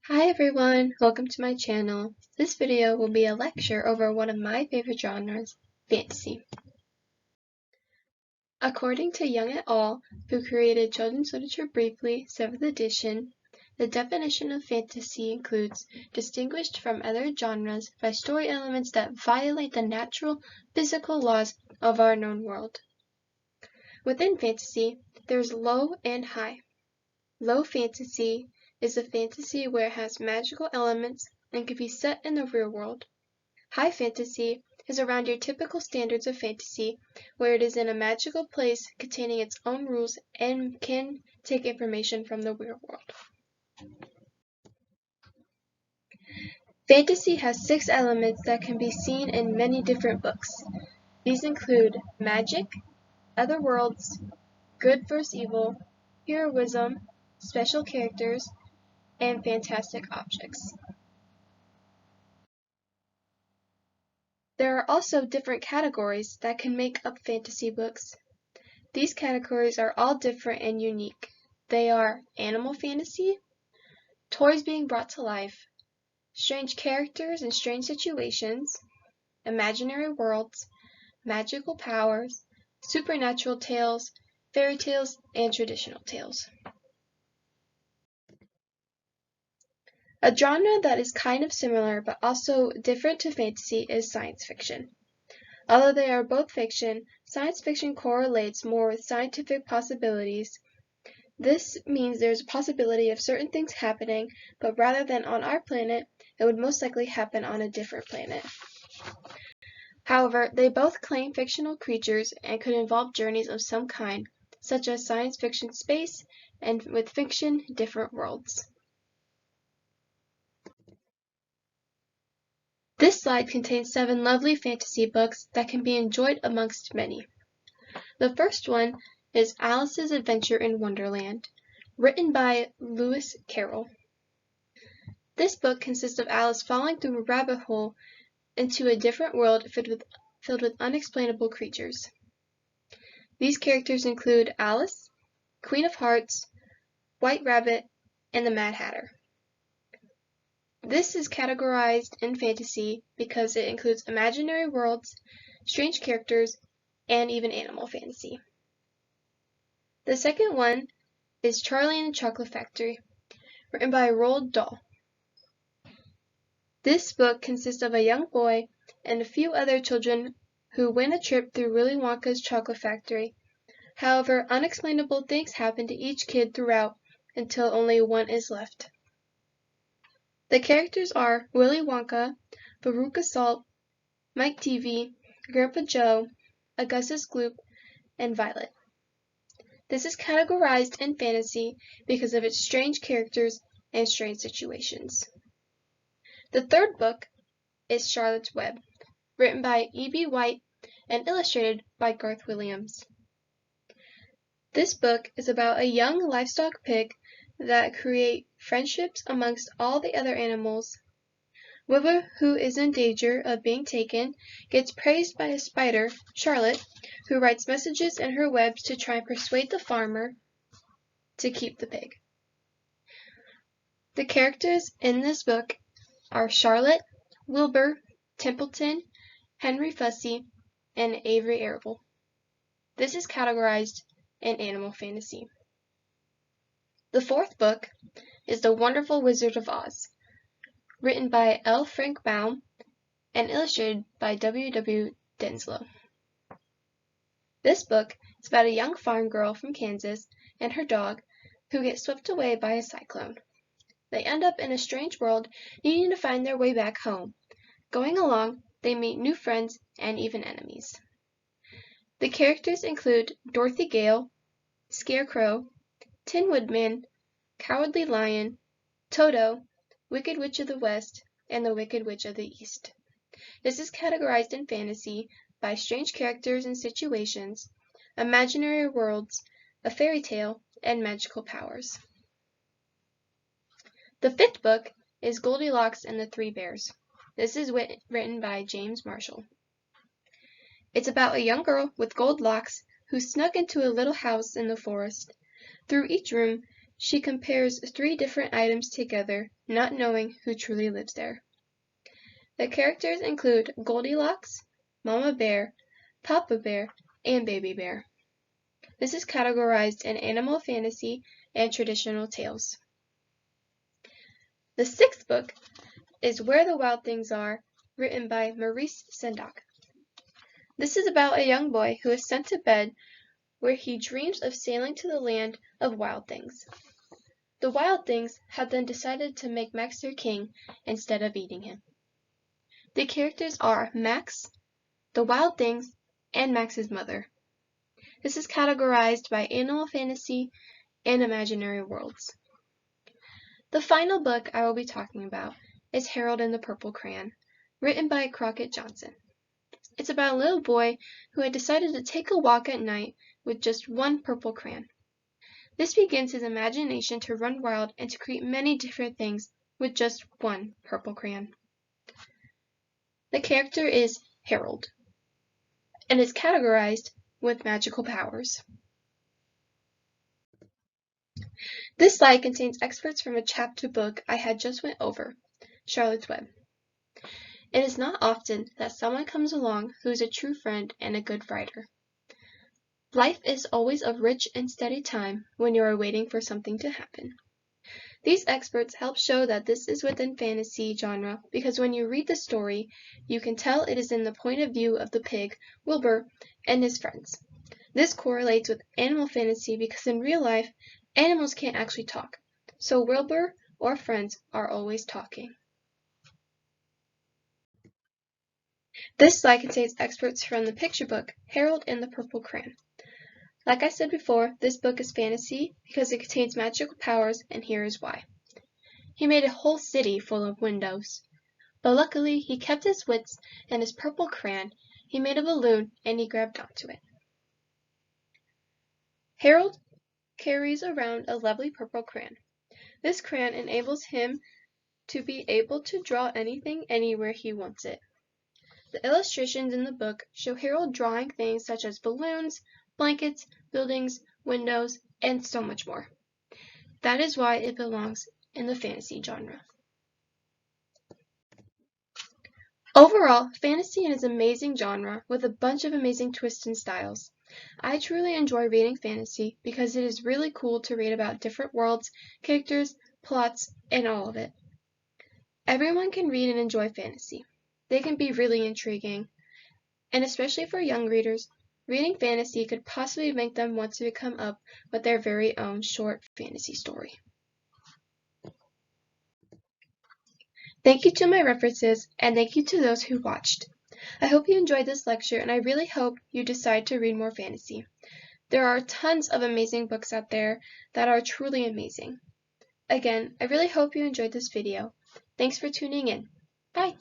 Hi everyone, welcome to my channel. This video will be a lecture over one of my favorite genres, fantasy. According to Young et al., who created Children's Literature Briefly, 7th edition, the definition of fantasy includes distinguished from other genres by story elements that violate the natural, physical laws of our known world. Within fantasy, there's low and high. Low fantasy is a fantasy where it has magical elements and can be set in the real world. High fantasy is around your typical standards of fantasy, where it is in a magical place containing its own rules and can take information from the real world. Fantasy has 6 elements that can be seen in many different books. These include magic, other worlds, good versus evil, heroism, special characters, and fantastic objects. There are also different categories that can make up fantasy books. These categories are all different and unique. They are animal fantasy, toys being brought to life, strange characters and strange situations, imaginary worlds, magical powers, supernatural tales, fairy tales, and traditional tales. A genre that is kind of similar but also different to fantasy is science fiction. Although they are both fiction, science fiction correlates more with scientific possibilities. This means there's a possibility of certain things happening, but rather than on our planet, it would most likely happen on a different planet. However, they both claim fictional creatures and could involve journeys of some kind, such as science fiction space, and with fiction, different worlds. This slide contains 7 lovely fantasy books that can be enjoyed amongst many. The first one is Alice's Adventure in Wonderland, written by Lewis Carroll. This book consists of Alice falling through a rabbit hole into a different world filled with unexplainable creatures. These characters include Alice, Queen of Hearts, White Rabbit, and the Mad Hatter. This is categorized in fantasy because it includes imaginary worlds, strange characters, and even animal fantasy. The second one is Charlie and the Chocolate Factory, written by Roald Dahl. This book consists of a young boy and a few other children who win a trip through Willy Wonka's chocolate factory. However, unexplainable things happen to each kid throughout until only one is left. The characters are Willy Wonka, Veruca Salt, Mike Teavee, Grandpa Joe, Augustus Gloop, and Violet. This is categorized in fantasy because of its strange characters and strange situations. The third book is Charlotte's Web, written by E.B. White and illustrated by Garth Williams. This book is about a young livestock pig that create friendships amongst all the other animals. Wilbur, who is in danger of being taken, gets praised by a spider, Charlotte, who writes messages in her webs to try and persuade the farmer to keep the pig. The characters in this book are Charlotte, Wilbur, Templeton, Henry Fussy, and Avery Arable. This is categorized in animal fantasy. The fourth book is The Wonderful Wizard of Oz, written by L. Frank Baum and illustrated by W. W. Denslow. This book is about a young farm girl from Kansas and her dog who get swept away by a cyclone. They end up in a strange world, needing to find their way back home. Going along, they meet new friends and even enemies. The characters include Dorothy Gale, Scarecrow, Tin Woodman, Cowardly Lion, Toto, Wicked Witch of the West, and the Wicked Witch of the East. This is categorized in fantasy by strange characters and situations, imaginary worlds, a fairy tale, and magical powers. The fifth book is Goldilocks and the Three Bears. This is written by James Marshall. It's about a young girl with gold locks who snuck into a little house in the forest. Through each room, She compares 3 different items together, not knowing who truly lives there. The characters include Goldilocks, Mama Bear, Papa Bear, and Baby Bear. This is categorized in animal fantasy and traditional tales. The 6th book is Where the Wild Things Are, written by Maurice Sendak. This is about a young boy who is sent to bed where he dreams of sailing to the land of wild things. The wild things have then decided to make Max their king instead of eating him. The characters are Max, the wild things, and Max's mother. This is categorized by animal fantasy and imaginary worlds. The final book I will be talking about is Harold and the Purple Crayon, written by Crockett Johnson. It's about a little boy who had decided to take a walk at night with just one purple crayon. This begins his imagination to run wild and to create many different things with just one purple crayon. The character is Harold and is categorized with magical powers. This slide contains excerpts from a chapter book I had just went over, Charlotte's Web. It is not often that someone comes along who is a true friend and a good writer. Life is always a rich and steady time when you are waiting for something to happen. These excerpts help show that this is within fantasy genre because when you read the story, you can tell it is in the point of view of the pig, Wilbur, and his friends. This correlates with animal fantasy because in real life, animals can't actually talk, so Wilbur or friends are always talking. This slide contains excerpts from the picture book, Harold and the Purple Crayon. Like I said before, this book is fantasy because it contains magical powers, and here is why. He made a whole city full of windows. But luckily, he kept his wits, and his purple crayon, he made a balloon and he grabbed onto it. Harold carries around a lovely purple crayon. This crayon enables him to be able to draw anything anywhere he wants it. The illustrations in the book show Harold drawing things such as balloons, blankets, buildings, windows, and so much more. That is why it belongs in the fantasy genre. Overall, fantasy is an amazing genre with a bunch of amazing twists and styles. I truly enjoy reading fantasy because it is really cool to read about different worlds, characters, plots, and all of it. Everyone can read and enjoy fantasy. They can be really intriguing, and especially for young readers, reading fantasy could possibly make them want to come up with their very own short fantasy story. Thank you to my references, and thank you to those who watched. I hope you enjoyed this lecture, and I really hope you decide to read more fantasy. There are tons of amazing books out there that are truly amazing. Again, I really hope you enjoyed this video. Thanks for tuning in. Bye!